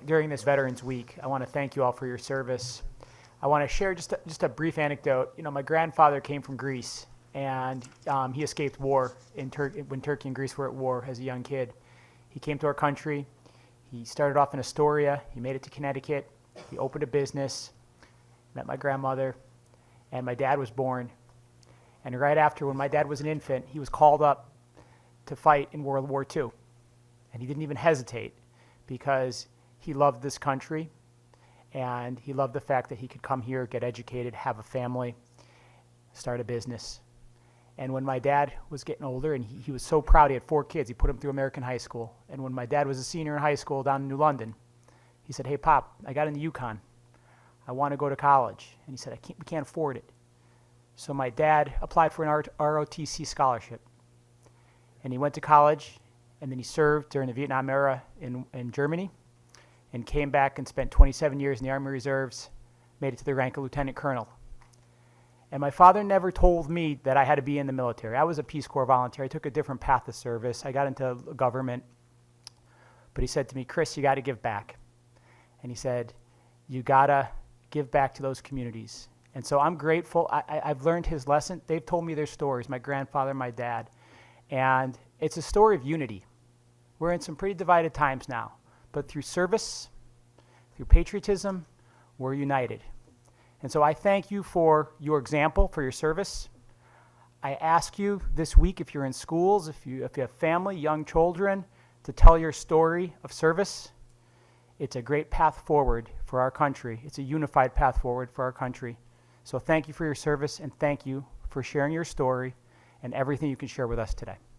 during this Veterans Week, I want to thank you all for your service. I want to share just a brief anecdote. You know, my grandfather came from Greece, and he escaped war when Turkey and Greece were at war as a young kid. He came to our country. He started off in Astoria. He made it to Connecticut. He opened a business, met my grandmother, and my dad was born. And right after, when my dad was an infant, he was called up to fight in World War II. And he didn't even hesitate because he loved this country, and he loved the fact that he could come here, get educated, have a family, start a business. And when my dad was getting older, and he was so proud, he had 4 kids, he put them through American high school. And when my dad was a senior in high school down in New London, he said, "Hey, Pop, I got into Yukon. I want to go to college." And he said, we can't afford it. So my dad applied for an ROTC scholarship. And he went to college, and then he served during the Vietnam era in Germany, and came back and spent 27 years in the Army Reserves, made it to the rank of lieutenant colonel. And my father never told me that I had to be in the military. I was a Peace Corps volunteer. I took a different path of service. I got into government. But he said to me, "Chris, you got to give back." And he said, "You got to give back to those communities." And so I'm grateful. I've learned his lesson. They've told me their stories, my grandfather, my dad. And it's a story of unity. We're in some pretty divided times now. But through service, through patriotism, we're united. And so I thank you for your example, for your service. I ask you this week, if you're in schools, if you have family, young children, to tell your story of service. It's a great path forward for our country. It's a unified path forward for our country. So thank you for your service, and thank you for sharing your story and everything you can share with us today.